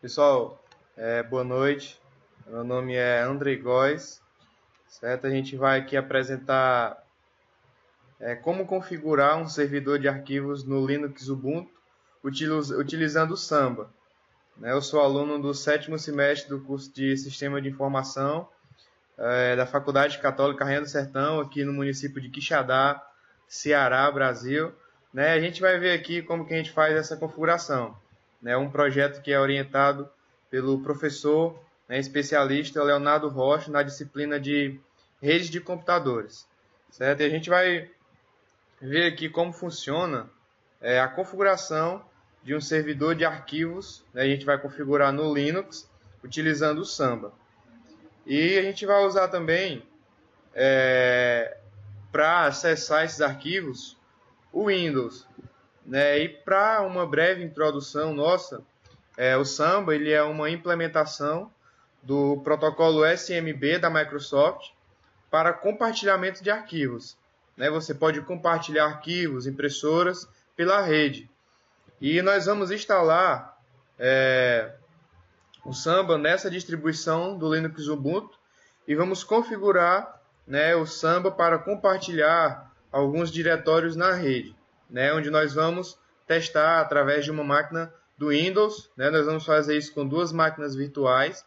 Pessoal, boa noite. Meu nome é Andrei Góes, certo? A gente vai aqui apresentar como configurar um servidor de arquivos no Linux Ubuntu utilizando o Samba. Eu sou aluno do 7º semestre do curso de Sistema de Informação da Faculdade Católica Rainha do Sertão, aqui no município de Quixadá, Ceará, Brasil. A gente vai ver aqui como que a gente faz essa configuração. Um projeto que é orientado pelo professor especialista Leonardo Rocha na disciplina de redes de computadores. Certo? E a gente vai ver aqui como funciona a configuração de um servidor de arquivos. A gente vai configurar no Linux utilizando o Samba. E a gente vai usar também, para acessar esses arquivos, o Windows. E para uma breve introdução nossa, o Samba ele é uma implementação do protocolo SMB da Microsoft para compartilhamento de arquivos. Você pode compartilhar arquivos, impressoras pela rede. E nós vamos instalar o Samba nessa distribuição do Linux Ubuntu e vamos configurar o Samba para compartilhar alguns diretórios na rede, onde nós vamos testar através de uma máquina do Windows. Nós vamos fazer isso com duas máquinas virtuais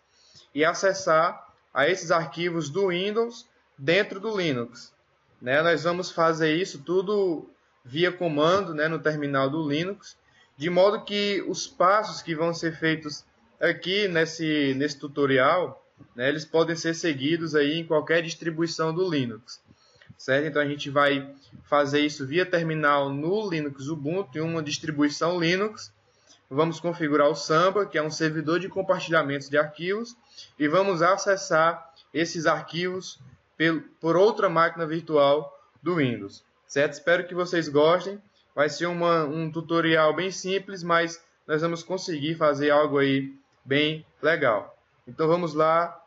e acessar a esses arquivos do Windows dentro do Linux. Nós vamos fazer isso tudo via comando no terminal do Linux, de modo que os passos que vão ser feitos aqui nesse tutorial, eles podem ser seguidos aí em qualquer distribuição do Linux. Certo? Então a gente vai fazer isso via terminal no Linux Ubuntu, em uma distribuição Linux. Vamos configurar o Samba, que é um servidor de compartilhamento de arquivos, e vamos acessar esses arquivos por outra máquina virtual do Windows. Certo? Espero que vocês gostem. Vai ser um tutorial bem simples, mas nós vamos conseguir fazer algo aí bem legal. Então vamos lá,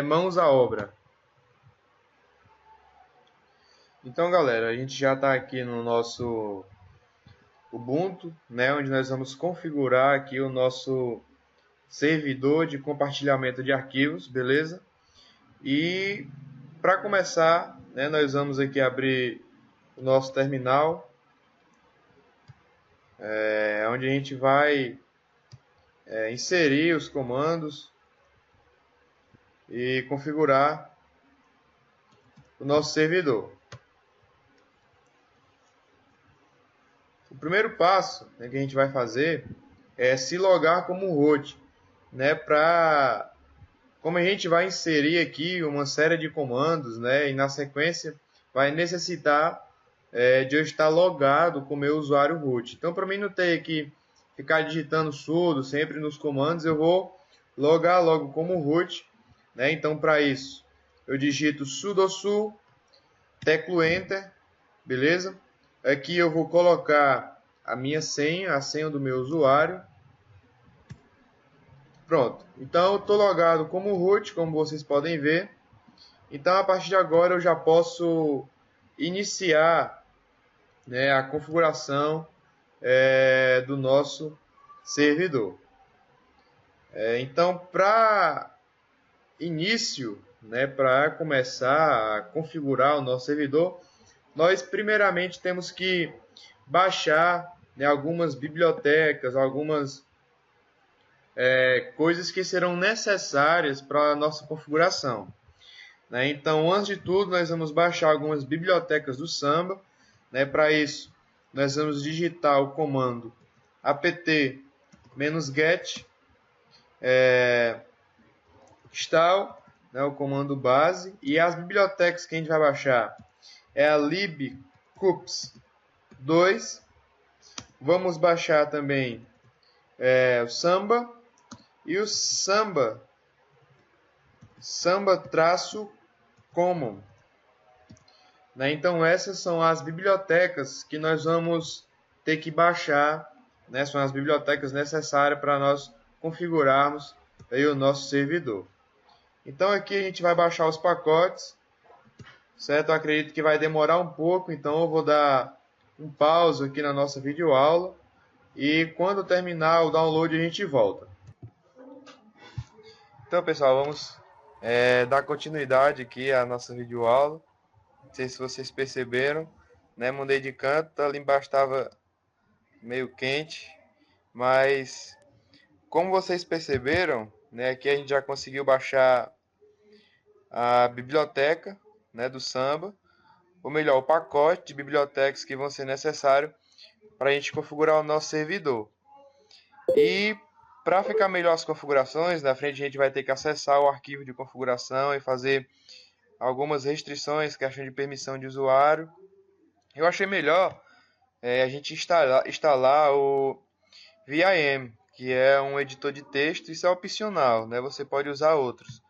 mãos à obra. Então, galera, a gente já está aqui no nosso Ubuntu, onde nós vamos configurar aqui o nosso servidor de compartilhamento de arquivos, beleza? E para começar, nós vamos aqui abrir o nosso terminal, onde a gente vai inserir os comandos e configurar o nosso servidor. O primeiro passo que a gente vai fazer é se logar como root, como a gente vai inserir aqui uma série de comandos, e na sequência vai necessitar de eu estar logado com o meu usuário root. Então, para mim não ter que ficar digitando sudo sempre nos comandos, eu vou logar logo como root. Então, para isso, eu digito sudosu, teclo enter, beleza? Aqui eu vou colocar a minha senha, a senha do meu usuário. Pronto. Então eu estou logado como root, como vocês podem ver. Então a partir de agora eu já posso iniciar a configuração do nosso servidor. Então para início, para começar a configurar o nosso servidor, nós primeiramente temos que baixar algumas bibliotecas, algumas coisas que serão necessárias para a nossa configuração. Então, antes de tudo, nós vamos baixar algumas bibliotecas do Samba. Para isso, nós vamos digitar o comando apt-get install, o comando base, e as bibliotecas que a gente vai baixar é a libcups2. Vamos baixar também o Samba e o Samba-common. Então essas são as bibliotecas que nós vamos ter que baixar, são as bibliotecas necessárias para nós configurarmos aí o nosso servidor. Então aqui a gente vai baixar os pacotes, certo? Eu acredito que vai demorar um pouco, então eu vou dar um pause aqui na nossa videoaula e quando terminar o download a gente volta. Então, pessoal, vamos dar continuidade aqui à nossa videoaula. Não sei se vocês perceberam, né? Mudei de canto, ali embaixo estava meio quente, mas como vocês perceberam, né? Aqui a gente já conseguiu baixar a biblioteca, né, do Samba, ou melhor, o pacote de bibliotecas que vão ser necessários para a gente configurar o nosso servidor. E para ficar melhor as configurações, na frente a gente vai ter que acessar o arquivo de configuração e fazer algumas restrições, questão de permissão de usuário. Eu achei melhor a gente instalar o Vim, que é um editor de texto. Isso é opcional, né? Você pode usar outros.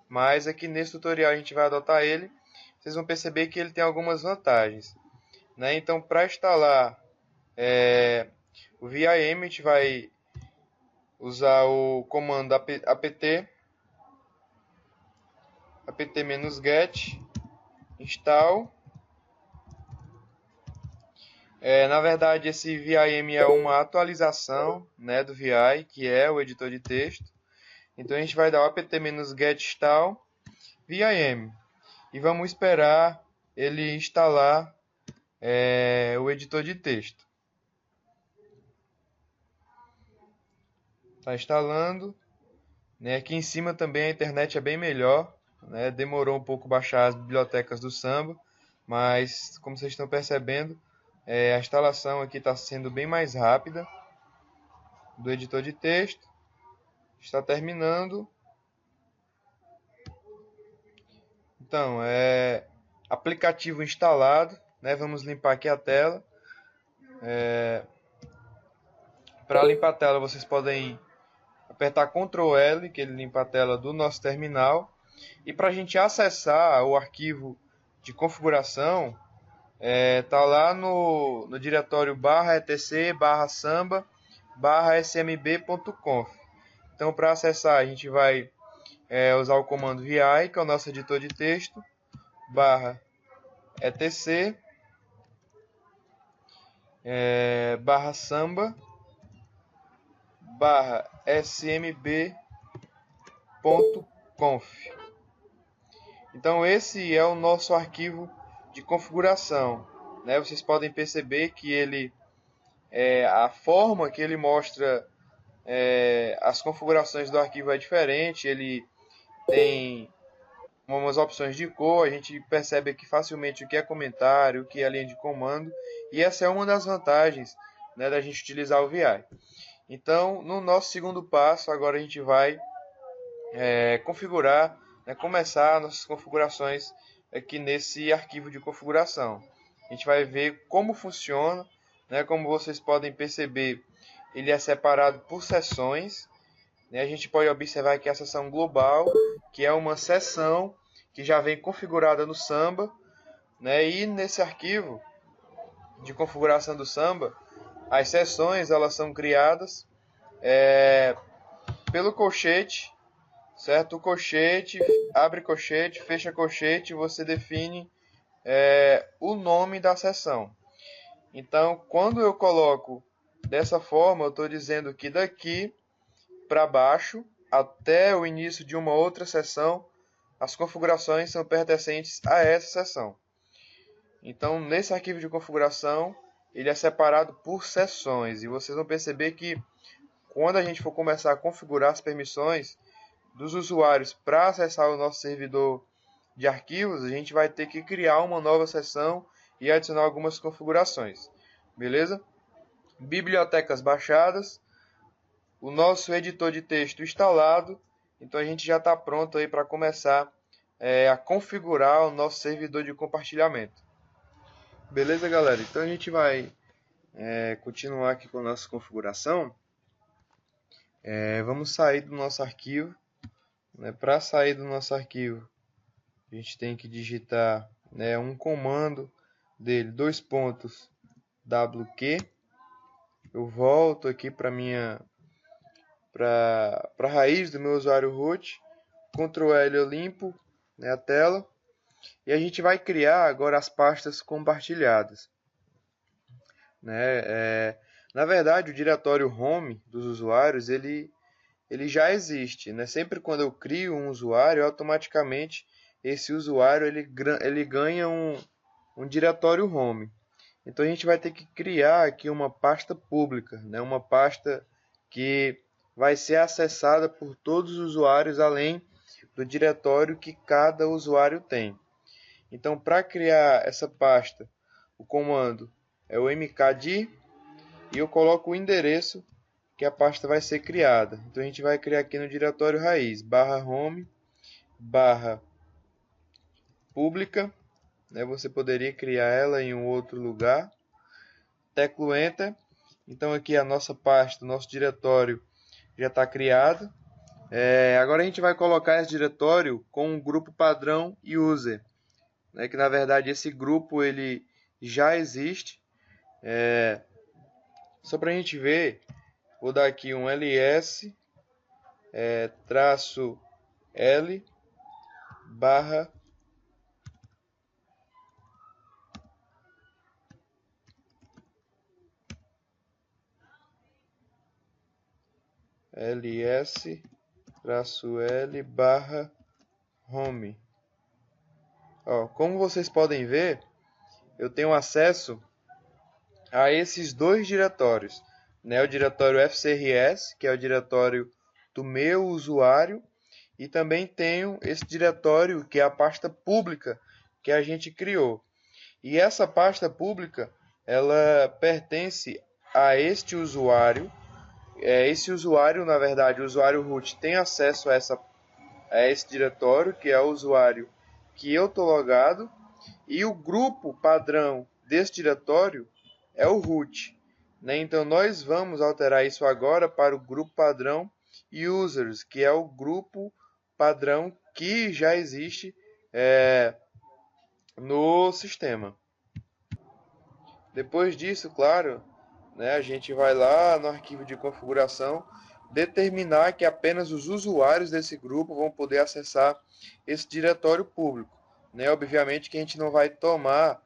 Mas aqui nesse tutorial a gente vai adotar ele. Vocês vão perceber que ele tem algumas vantagens, né? Então, para instalar o Vim, a gente vai usar o comando apt-get install. Na verdade, esse Vim é uma atualização, né, do VI, que é o editor de texto. Então a gente vai dar o apt-get install Vim e vamos esperar ele instalar o editor de texto. Está instalando, né? Aqui em cima também a internet é bem melhor, né? Demorou um pouco baixar as bibliotecas do Samba, mas como vocês estão percebendo, a instalação aqui está sendo bem mais rápida do editor de texto. Está terminando. Então, aplicativo instalado, né? Vamos limpar aqui a tela. Para limpar a tela, vocês podem apertar Ctrl L, que ele limpa a tela do nosso terminal. E para a gente acessar o arquivo de configuração, tá lá no diretório /etc/samba/smb.conf. Então, para acessar, a gente vai usar o comando vi, que é o nosso editor de texto, /etc /samba/smb.conf. Então esse é o nosso arquivo de configuração, né? Vocês podem perceber que ele a forma que ele mostra as configurações do arquivo é diferente. Ele tem umas opções de cor, a gente percebe aqui facilmente o que é comentário, o que é linha de comando, e essa é uma das vantagens, né, da gente utilizar o VI. Então, no nosso segundo passo, agora a gente vai configurar, né, começar nossas configurações aqui nesse arquivo de configuração. A gente vai ver como funciona, né, como vocês podem perceber, ele é separado por seções. A gente pode observar aqui a seção global, que é uma seção que já vem configurada no Samba, né? E nesse arquivo de configuração do Samba, as seções elas são criadas pelo colchete, certo? O colchete, abre colchete, fecha colchete, você define o nome da seção. Então, quando eu coloco dessa forma, eu estou dizendo que daqui para baixo, até o início de uma outra seção, as configurações são pertencentes a essa seção. Então, nesse arquivo de configuração, ele é separado por seções. E vocês vão perceber que, quando a gente for começar a configurar as permissões dos usuários para acessar o nosso servidor de arquivos, a gente vai ter que criar uma nova seção e adicionar algumas configurações. Beleza? Bibliotecas baixadas. O nosso editor de texto instalado, então a gente já está pronto aí para começar a configurar o nosso servidor de compartilhamento. Beleza, galera? Então a gente vai continuar aqui com a nossa configuração. Vamos sair do nosso arquivo. Né? Para sair do nosso arquivo, a gente tem que digitar um comando dele, :wq. Eu volto aqui para a raiz do meu usuário root, Ctrl L eu limpo a tela, e a gente vai criar agora as pastas compartilhadas. Na verdade, o diretório home dos usuários ele ele já existe, né? Sempre quando eu crio um usuário, automaticamente esse usuário ele ganha um diretório home. Então a gente vai ter que criar aqui uma pasta pública, né? Uma pasta que vai ser acessada por todos os usuários, além do diretório que cada usuário tem. Então, para criar essa pasta, o comando é o mkdir e eu coloco o endereço que a pasta vai ser criada. Então a gente vai criar aqui no diretório raiz, /home, /pública, né? Você poderia criar ela em um outro lugar. Teclo Enter. Então aqui a nossa pasta, nosso diretório já está criado. Agora a gente vai colocar esse diretório com o grupo padrão user, né? Que na verdade esse grupo ele já existe. Só para a gente ver, vou dar aqui um ls traço l barra ls traço l barra home. Como vocês podem ver, eu tenho acesso a esses dois diretórios, né? O diretório fcrs, que é o diretório do meu usuário, e também tenho esse diretório que é a pasta pública que a gente criou. E essa pasta pública, ela pertence a este usuário. Esse usuário, na verdade, o usuário root tem acesso a esse diretório, que é o usuário que eu estou logado, e o grupo padrão desse diretório é o root, né? Então nós vamos alterar isso agora para o grupo padrão users, que é o grupo padrão que já existe no sistema. Depois disso, claro, né, a gente vai lá no arquivo de configuração, determinar que apenas os usuários desse grupo vão poder acessar esse diretório público, né? Obviamente que a gente não vai tornar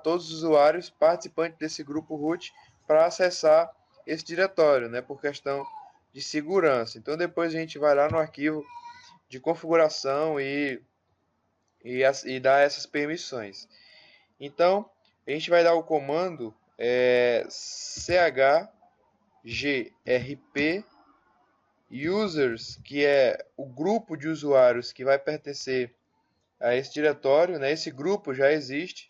todos os usuários participantes desse grupo root para acessar esse diretório, né? Por questão de segurança. Então depois a gente vai lá no arquivo de configuração e dar essas permissões. Então a gente vai dar o comando chgrp users, que é o grupo de usuários que vai pertencer a esse diretório, né? Esse grupo já existe,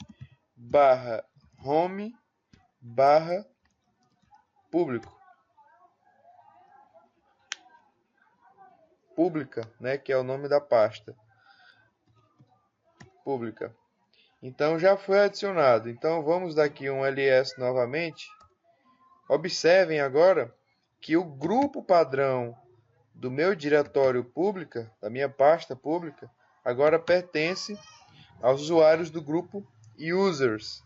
/home /público, pública, né? Que é o nome da pasta, pública. Então já foi adicionado. Então vamos dar aqui um ls novamente. Observem agora que o grupo padrão do meu diretório pública, da minha pasta pública, agora pertence aos usuários do grupo users.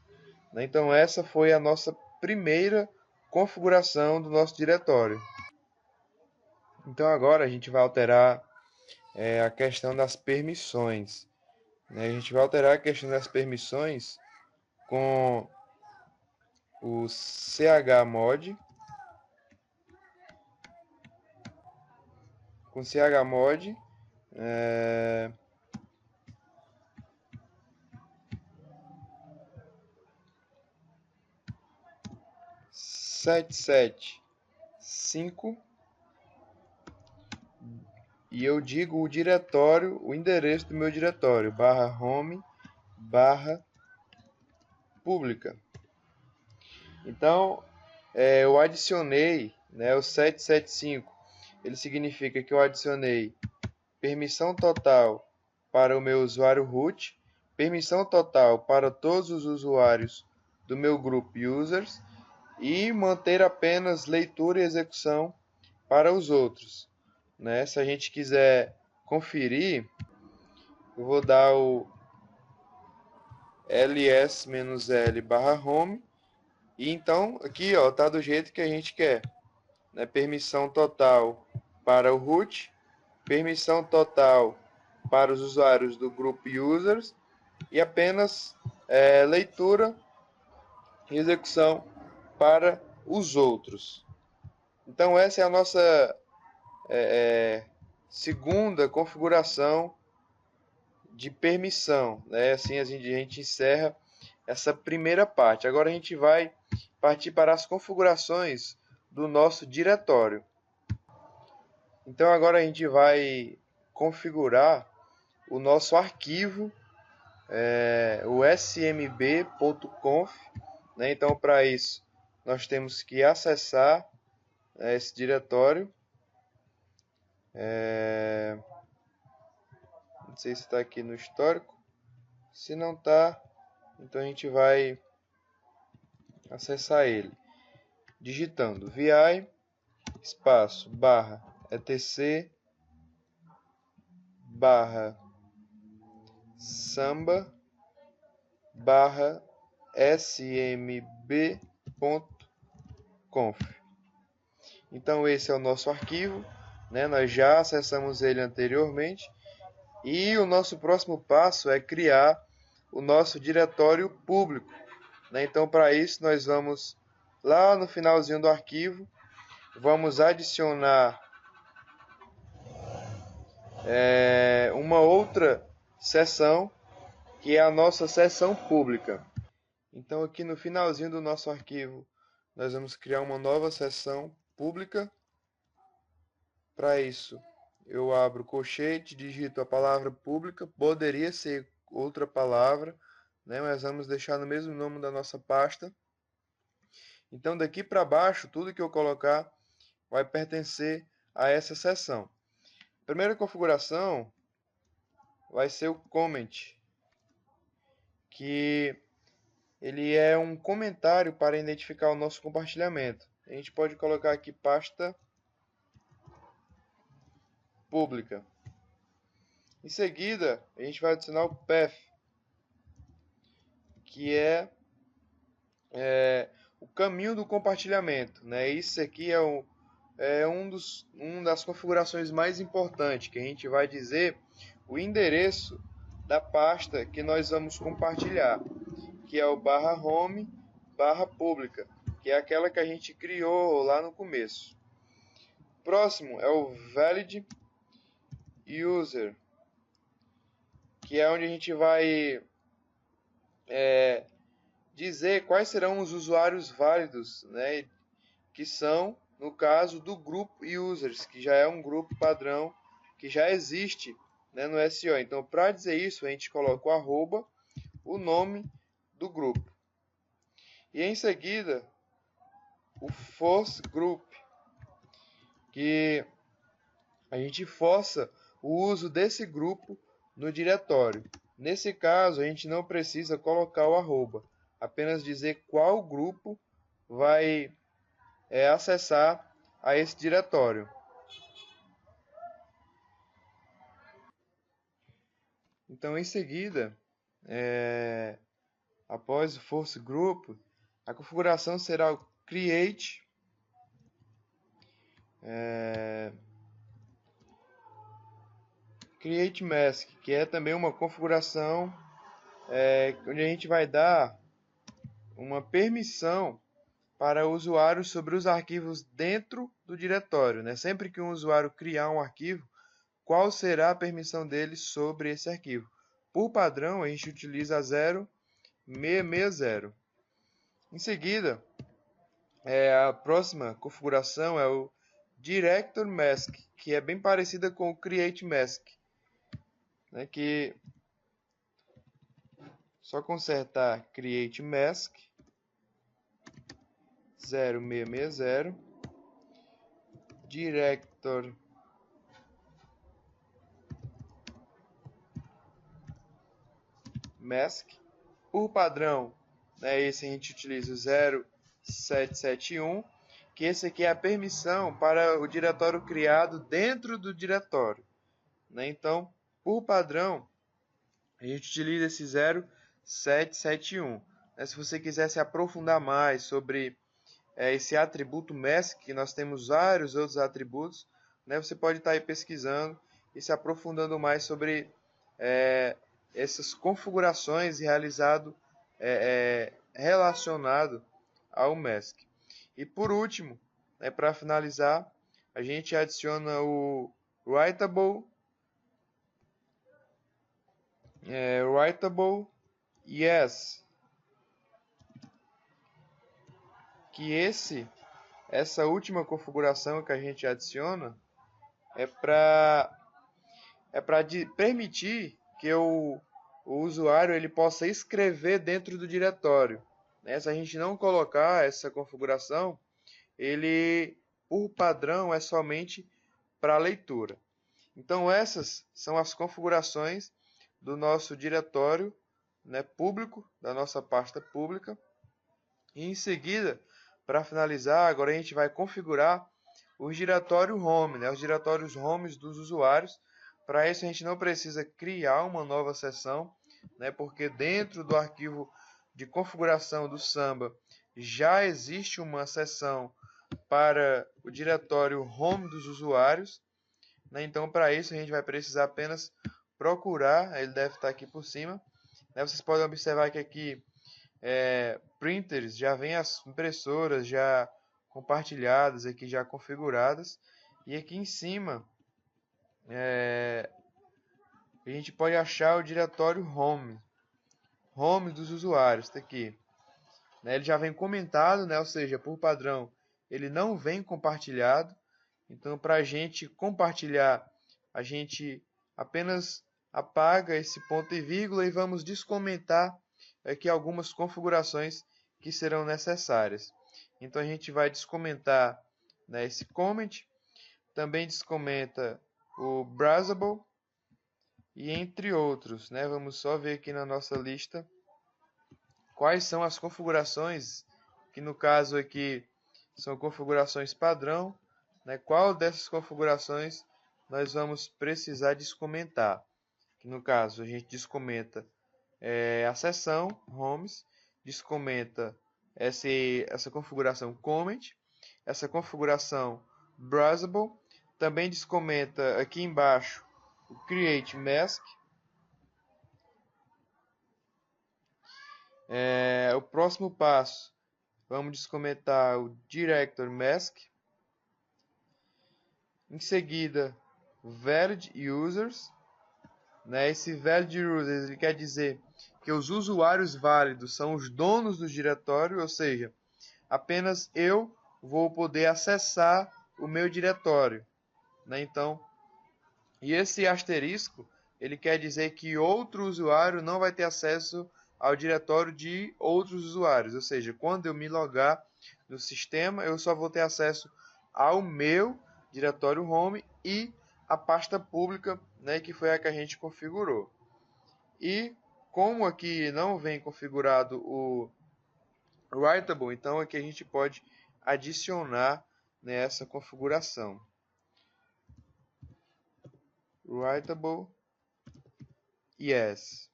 Então essa foi a nossa primeira configuração do nosso diretório. Então agora a gente vai alterar a questão das permissões. A gente vai alterar a questão das permissões com o chmod, chmod 775 e eu digo o diretório, o endereço do meu diretório, /home /pública. Então eu adicionei, né, o 775. Ele significa que eu adicionei permissão total para o meu usuário root, permissão total para todos os usuários do meu grupo users e manter apenas leitura e execução para os outros, né? Se a gente quiser conferir, eu vou dar o ls-l/home e então aqui está do jeito que a gente quer, né? Permissão total para o root, permissão total para os usuários do grupo users e apenas leitura e execução para os outros. Então essa é a nossa segunda configuração de permissão, né? Assim a gente encerra essa primeira parte. Agora a gente vai partir para as configurações do nosso diretório. Então agora a gente vai configurar o nosso arquivo, o smb.conf, né? Então para isso nós temos que acessar esse diretório. Não sei se está aqui no histórico. Se não está, então a gente vai acessar ele digitando vi espaço barra etc barra samba barra smb.conf. Então esse é o nosso arquivo, né? Nós já acessamos ele anteriormente e o nosso próximo passo é criar o nosso diretório público, né? Então para isso nós vamos lá no finalzinho do arquivo, vamos adicionar uma outra seção, que é a nossa seção pública. Então aqui no finalzinho do nosso arquivo, nós vamos criar uma nova seção pública. Para isso, eu abro colchete, digito a palavra pública, poderia ser outra palavra, né? Mas vamos deixar no mesmo nome da nossa pasta. Então daqui para baixo, tudo que eu colocar vai pertencer a essa seção. A primeira configuração vai ser o comment, que ele é um comentário para identificar o nosso compartilhamento. A gente pode colocar aqui pasta pública. Em seguida, a gente vai adicionar o path, que é o caminho do compartilhamento, né? Isso aqui é uma das configurações mais importantes, que a gente vai dizer o endereço da pasta que nós vamos compartilhar, que é o /home /pública, que é aquela que a gente criou lá no começo. Próximo é o valid user, que é onde a gente vai dizer quais serão os usuários válidos, né, que são, no caso, do grupo users, que já é um grupo padrão que já existe, né, no SEO. Então, para dizer isso, a gente coloca o arroba, o nome do grupo. E em seguida, o force group, que a gente força o uso desse grupo no diretório. Nesse caso, a gente não precisa colocar o arroba, apenas dizer qual grupo vai acessar a esse diretório. Então, em seguida, após o force group, a configuração será o create mask, que é também uma configuração onde a gente vai dar uma permissão para usuários sobre os arquivos dentro do diretório, né? Sempre que um usuário criar um arquivo, qual será a permissão dele sobre esse arquivo? Por padrão, a gente utiliza 0660. Em seguida, a próxima configuração é o Director Mask, que é bem parecida com o Create Mask, né? Que só consertar Create Mask 0660 Director Mask. Por padrão, né, esse a gente utiliza o 0771, que esse aqui é a permissão para o diretório criado dentro do diretório, né? Então, por padrão, a gente utiliza esse 0771. Né? Se você quiser se aprofundar mais sobre esse atributo mask, que nós temos vários outros atributos, né? Você pode estar aí pesquisando e se aprofundando mais sobre essas configurações relacionado ao mask. E por último, para finalizar, a gente adiciona o writable, writable yes, que essa última configuração que a gente adiciona é para permitir que o usuário ele possa escrever dentro do diretório. Né? Se a gente não colocar essa configuração, ele, por padrão, é somente para leitura. Então, essas são as configurações do nosso diretório, né, público, da nossa pasta pública. E em seguida, para finalizar, agora a gente vai configurar os diretórios home, né, os diretórios homes dos usuários. Para isso, a gente não precisa criar uma nova seção, né, porque dentro do arquivo de configuração do Samba já existe uma seção para o diretório home dos usuários. Né? Então, para isso, a gente vai precisar apenas procurar, ele deve estar aqui por cima. Né? Vocês podem observar que aqui printers já vem as impressoras já compartilhadas, aqui já configuradas. E aqui em cima a gente pode achar o diretório home dos usuários, está aqui. Né? Ele já vem comentado, né? Ou seja, por padrão, ele não vem compartilhado. Então, para a gente compartilhar, a gente apenas apaga esse ponto e vírgula e vamos descomentar aqui algumas configurações que serão necessárias. Então, a gente vai descomentar, né, esse comment, também descomenta o browsable e entre outros. Né? Vamos só ver aqui na nossa lista quais são as configurações, que no caso aqui são configurações padrão. Né? Qual dessas configurações nós vamos precisar descomentar? Que no caso a gente descomenta a seção homes, descomenta essa configuração comment, essa configuração browsable, também descomenta aqui embaixo o create mask. O próximo passo, vamos descomentar o director mask. Em seguida, valid users. Né? Esse valid users ele quer dizer que os usuários válidos são os donos do diretório, ou seja, apenas eu vou poder acessar o meu diretório. Né? Então, e esse asterisco ele quer dizer que outro usuário não vai ter acesso ao diretório de outros usuários, ou seja, quando eu me logar no sistema, eu só vou ter acesso ao meu diretório home e a pasta pública, né, que foi a que a gente configurou. E como aqui não vem configurado o writable, então aqui a gente pode adicionar nessa configuração. Writable yes.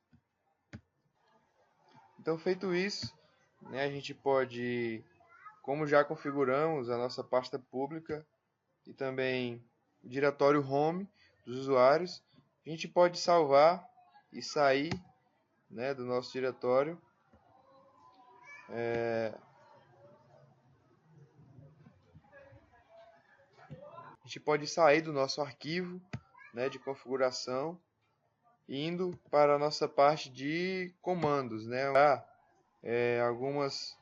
Então, feito isso, né, a gente pode, como já configuramos a nossa pasta pública e também o diretório home dos usuários, a gente pode salvar e sair, né, do nosso diretório. A gente pode sair do nosso arquivo, né, de configuração, indo para a nossa parte de comandos, né, algumas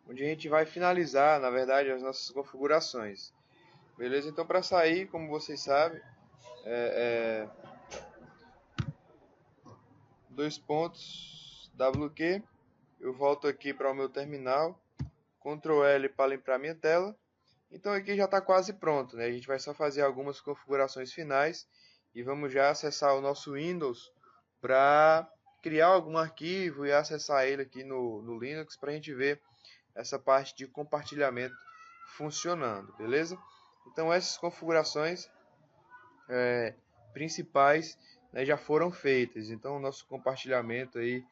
onde a gente vai finalizar, na verdade, as nossas configurações. Beleza? Então, para sair, como vocês sabem, dois pontos WQ, eu volto aqui para o meu terminal, Ctrl L para limpar minha tela. Então aqui já está quase pronto, né? A gente vai só fazer algumas configurações finais e vamos já acessar o nosso Windows para criar algum arquivo e acessar ele aqui no Linux para a gente ver essa parte de compartilhamento funcionando, beleza? Então essas configurações principais, né, já foram feitas. Então o nosso compartilhamento aí.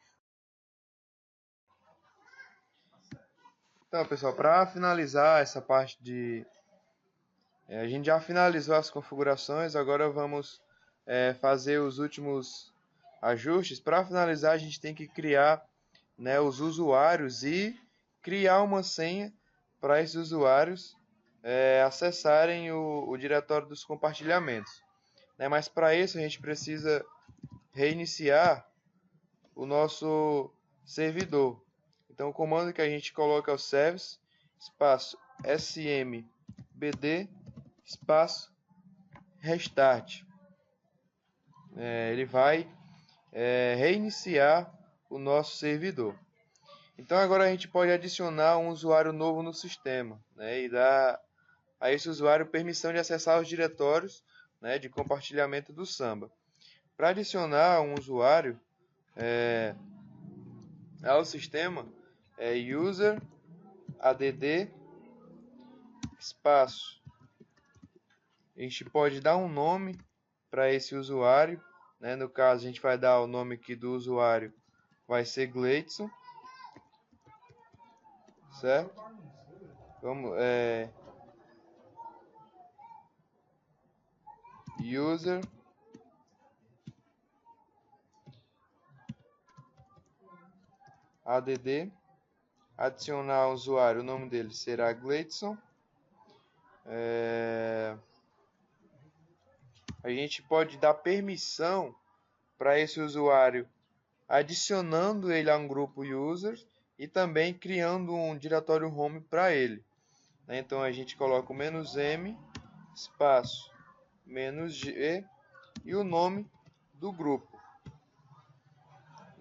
Então, pessoal, para finalizar essa parte de a gente já finalizou as configurações, agora vamos fazer os últimos ajustes. Para finalizar, a gente tem que criar, né, os usuários e criar uma senha para esses usuários, acessarem o diretório dos compartilhamentos, né? Mas para isso a gente precisa reiniciar o nosso servidor. Então o comando que a gente coloca é o service espaço smbd espaço restart. Ele vai reiniciar o nosso servidor. Então agora a gente pode adicionar um usuário novo no sistema, né, e dar a esse usuário permissão de acessar os diretórios, né, de compartilhamento do Samba. Para adicionar um usuário ao sistema, é user add espaço. A gente pode dar um nome para esse usuário, né? No caso a gente vai dar o nome aqui do usuário, vai ser Gleidson, certo? Vamos, user add, adicionar o usuário, o nome dele será Gleidson. A gente pode dar permissão para esse usuário, adicionando ele a um grupo users e também criando um diretório home para ele. Então a gente coloca o "-m", espaço, "-g" e o nome do grupo.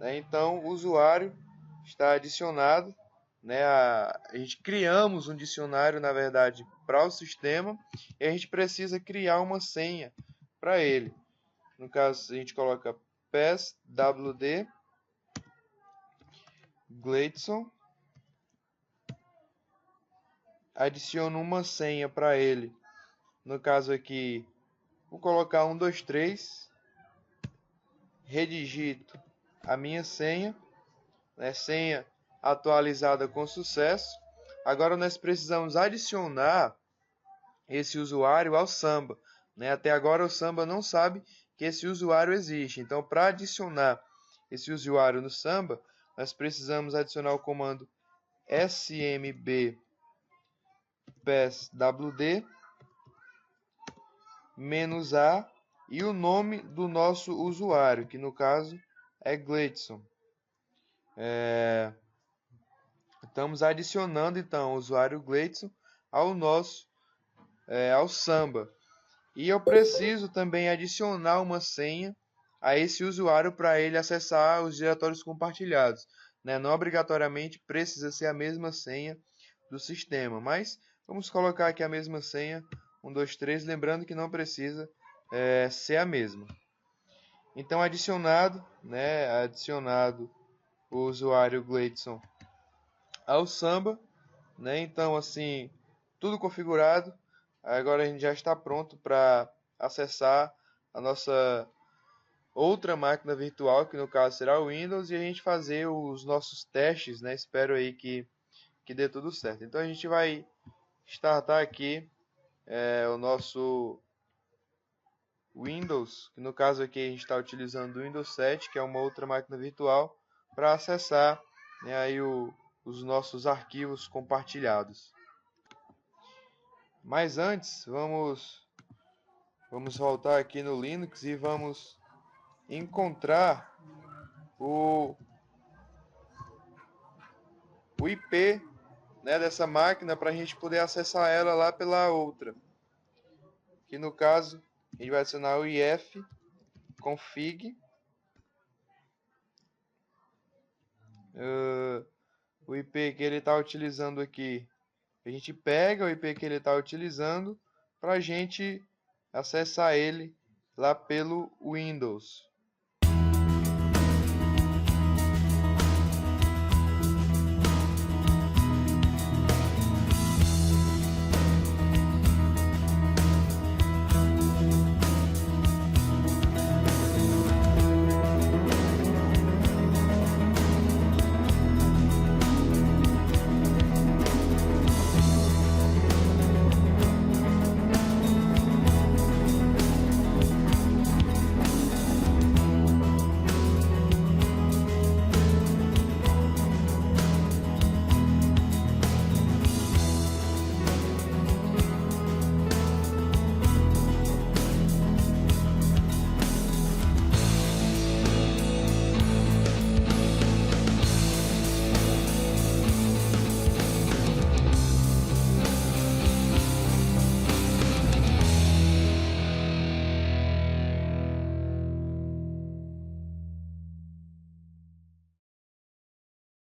Então o usuário está adicionado, né? A gente criamos um dicionário, na verdade, para o sistema, e a gente precisa criar uma senha para ele. No caso, a gente coloca passwd Gleidson, adiciono uma senha para ele. No caso aqui, vou colocar 123, redigito a minha senha, né, senha atualizada com sucesso. Agora nós precisamos adicionar esse usuário ao Samba, né? Até agora o Samba não sabe que esse usuário existe. Então, para adicionar esse usuário no Samba, nós precisamos adicionar o comando smb passwd -a e o nome do nosso usuário, que no caso é Gleidson. Estamos adicionando então o usuário Gleidson ao nosso ao Samba. E eu preciso também adicionar uma senha a esse usuário para ele acessar os diretórios compartilhados, né? Não obrigatoriamente precisa ser a mesma senha do sistema, mas vamos colocar aqui a mesma senha 123, lembrando que não precisa ser a mesma. Então adicionado, né? Adicionado o usuário Gleidson ao Samba, né? Então assim, tudo configurado. Agora a gente já está pronto para acessar a nossa outra máquina virtual, que no caso será o Windows, e a gente fazer os nossos testes, né? Espero aí que dê tudo certo. Então a gente vai startar aqui o nosso Windows, que no caso aqui a gente está utilizando o Windows 7, que é uma outra máquina virtual, para acessar, né, aí os nossos arquivos compartilhados. Mas antes, vamos voltar aqui no Linux e vamos encontrar o IP, né, dessa máquina para a gente poder acessar ela lá pela outra. Que no caso, a gente vai adicionar o if config o IP que ele está utilizando aqui. A gente pega o IP que ele está utilizando para a gente acessar ele lá pelo Windows.